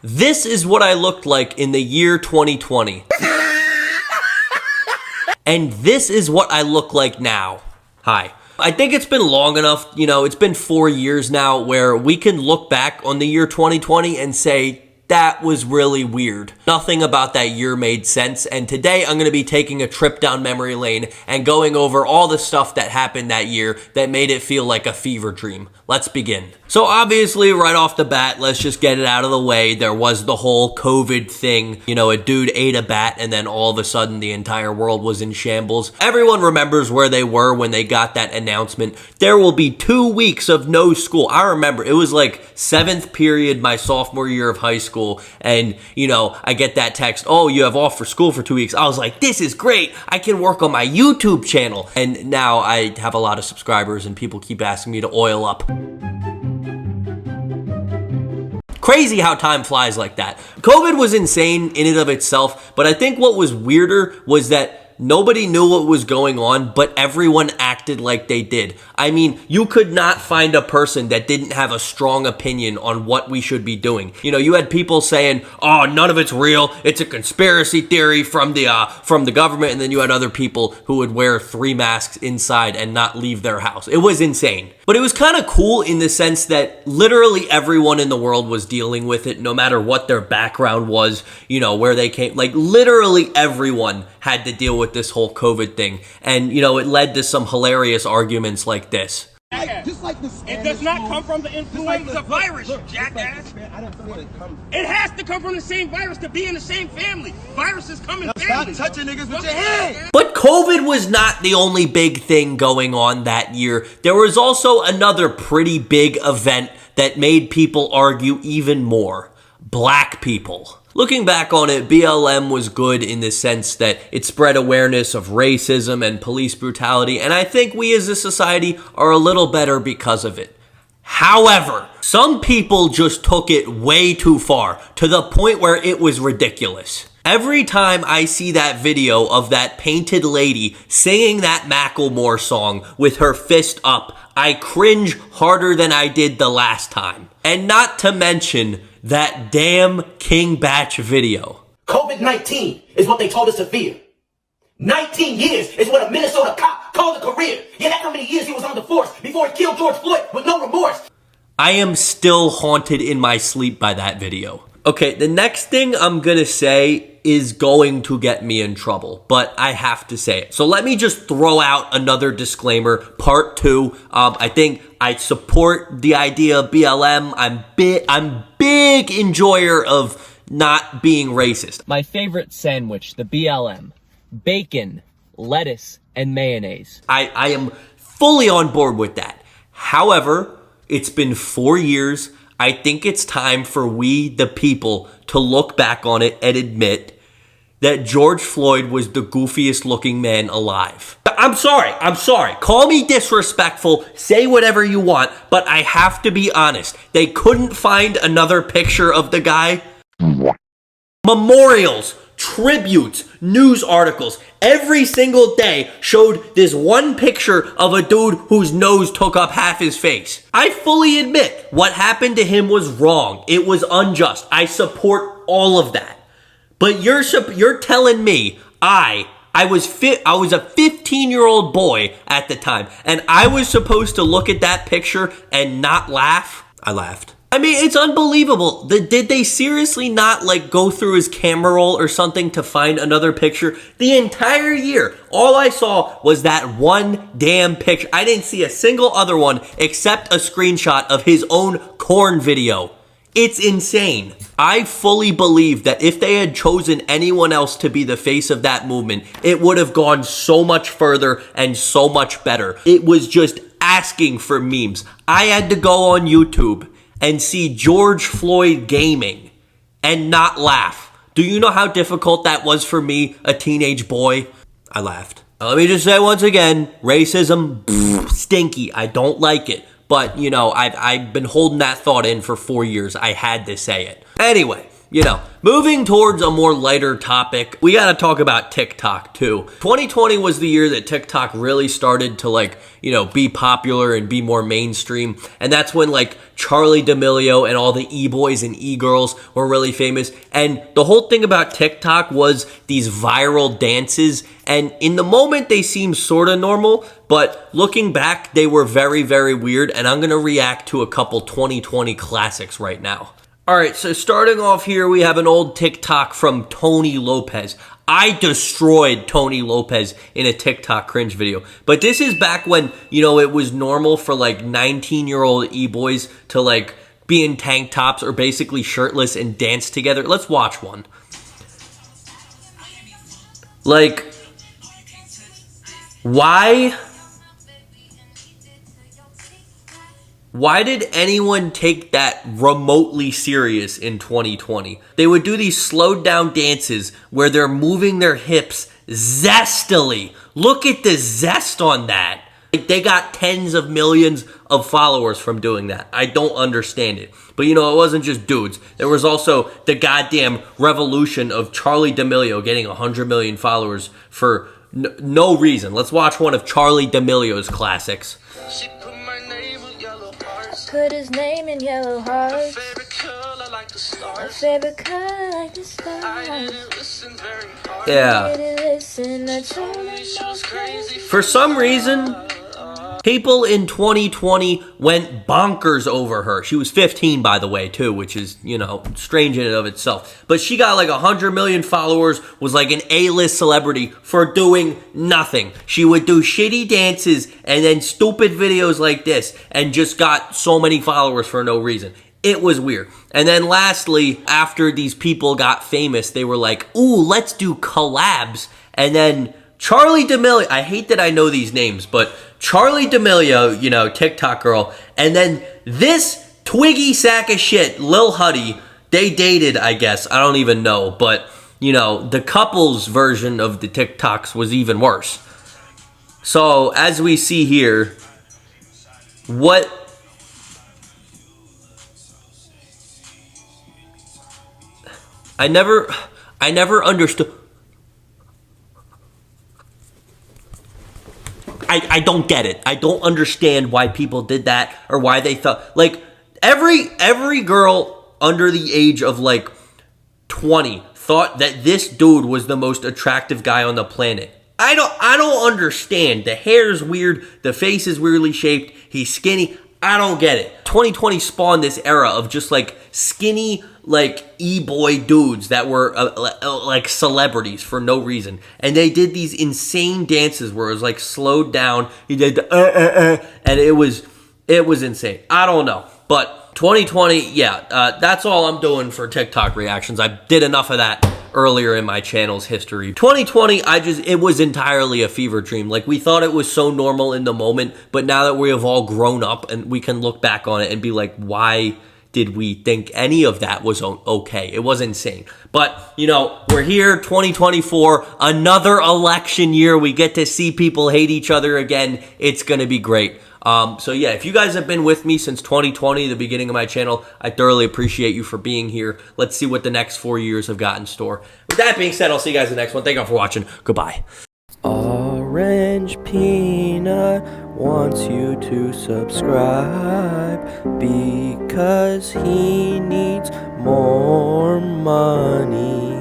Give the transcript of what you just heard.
This is what I looked like in the year 2020. And this is what I look like now. Hi. I think it's been long enough, it's been 4 years now where we can look back on the year 2020 and say, that was really weird. Nothing about that year made sense, and today I'm going to be taking a trip down memory lane and going over all the stuff that happened that year that made it feel like a fever dream. Let's begin. So obviously, right off the bat, let's just get it out of the way. There was the whole COVID thing. A dude ate a bat and then all of a sudden the entire world was in shambles. Everyone remembers where they were when they got that announcement. There will be 2 weeks of no school. I remember it was like 7th period my sophomore year of high school. And, I get that text, oh, you have off for school for 2 weeks. I was like, this is great. I can work on my YouTube channel. And now I have a lot of subscribers and people keep asking me to oil up. Crazy how time flies like that. COVID was insane in and of itself, but I think what was weirder was that nobody knew what was going on, but everyone acted like they did. I mean, you could not find a person that didn't have a strong opinion on what we should be doing. You had people saying, oh, none of it's real. It's a conspiracy theory from the government. And then you had other people who would wear 3 masks inside and not leave their house. It was insane. But it was kind of cool in the sense that literally everyone in the world was dealing with it, no matter what their background was, where they came. Like literally everyone had to deal with this whole COVID thing. And, it led to some hilarious arguments like this. It does not come from the influenza virus, you jackass. It has to come from the same virus to be in the same family. Viruses come in families. Stop touching niggas with your hand. But COVID was not the only big thing going on that year. There was also another pretty big event that made people argue even more. Black people. Looking back on it, BLM was good in the sense that it spread awareness of racism and police brutality, and I think we as a society are a little better because of it. However, some people just took it way too far, to the point where it was ridiculous. Every time I see that video of that painted lady singing that Macklemore song with her fist up, I cringe harder than I did the last time. And not to mention that damn King Batch video. COVID-19 is what they told us to fear. 19 years is what a Minnesota cop called a career. Yeah, that's how many years he was on the force before he killed George Floyd with no remorse. I am still haunted in my sleep by that video. Okay, the next thing I'm gonna say is going to get me in trouble, but I have to say it. So let me just throw out another disclaimer, part 2. I think I support the idea of BLM. I'm big enjoyer of not being racist. My favorite sandwich, the BLM. Bacon, lettuce, and mayonnaise. I am fully on board with that. However, it's been 4 years. I think it's time for we, the people, to look back on it and admit that George Floyd was the goofiest looking man alive. I'm sorry. Call me disrespectful, say whatever you want, but I have to be honest. They couldn't find another picture of the guy. Memorials, tributes, news articles, every single day showed this one picture of a dude whose nose took up half his face. I fully admit what happened to him was wrong. It was unjust. I support all of that. But you're telling me I was a 15-year-old boy at the time, and I was supposed to look at that picture and not laugh? I laughed. I mean, it's unbelievable. Did they seriously not go through his camera roll or something to find another picture? The entire year, all I saw was that one damn picture. I didn't see a single other one except a screenshot of his own corn video. It's insane. I fully believe that if they had chosen anyone else to be the face of that movement, it would have gone so much further and so much better. It was just asking for memes. I had to go on YouTube and see George Floyd gaming and not laugh. Do you know how difficult that was for me, a teenage boy? I laughed. Now, let me just say once again, racism, stinky. I don't like it. But, I've been holding that thought in for 4 years. I had to say it. Anyway, you know, moving towards a more lighter topic, we got to talk about TikTok too. 2020 was the year that TikTok really started to, like, you know, be popular and be more mainstream. And that's when, like, Charlie D'Amelio and all the e-boys and e-girls were really famous. And the whole thing about TikTok was these viral dances. And in the moment, they seemed sort of normal. But looking back, they were very, very weird. And I'm going to react to a couple 2020 classics right now. All right, so starting off here, we have an old TikTok from Tony Lopez. I destroyed Tony Lopez in a TikTok cringe video. But this is back when, you know, it was normal for like 19-year-old e-boys to like be in tank tops or basically shirtless and dance together. Let's watch one. Like, why did anyone take that remotely serious in 2020? They would do these slowed down dances where they're moving their hips zestily. Look at the zest on that. Like, they got tens of millions of followers from doing that. I don't understand it. But, you know, it wasn't just dudes. There was also the goddamn revolution of Charlie D'Amelio getting 100 million followers for no reason. Let's watch one of Charlie D'Amelio's classics. Put his name in yellow hearts. My favorite color like the stars. I didn't listen very hard. Yeah. For some reason, people in 2020 went bonkers over her. She was 15, by the way, too, which is, you know, strange in and of itself. But she got like 100 million followers, was like an A-list celebrity for doing nothing. She would do shitty dances and then stupid videos like this and just got so many followers for no reason. It was weird. And then lastly, after these people got famous, they were like, ooh, let's do collabs. And then Charlie D'Amelio, I hate that I know these names, but Charlie D'Amelio, you know, TikTok girl, and then this twiggy sack of shit, Lil Huddy, they dated, I guess. I don't even know, but, you know, the couples version of the TikToks was even worse. So, as we see here, I never understood. I don't get it. I don't understand why people did that or why they thought, like, every girl under the age of like 20 thought that this dude was the most attractive guy on the planet. I don't understand. The hair's weird, the face is weirdly shaped, he's skinny. I don't get it. 2020 spawned this era of just like skinny, like e-boy dudes that were like celebrities for no reason. And they did these insane dances where it was like slowed down. He did the and it was insane. I don't know. But 2020, yeah, that's all I'm doing for TikTok reactions. I did enough of that earlier in my channel's history. 2020, it was entirely a fever dream. Like, we thought it was so normal in the moment, but now that we have all grown up and we can look back on it and be like, why did we think any of that was okay? It was insane. But, you know, we're here, 2024, another election year. We get to see people hate each other again. It's gonna be great. So yeah, if you guys have been with me since 2020, the beginning of my channel, I thoroughly appreciate you for being here. Let's see what the next 4 years have got in store. With that being said, I'll see you guys in the next one. Thank you all for watching. Goodbye. Orange Peanut wants you to subscribe because he needs more money.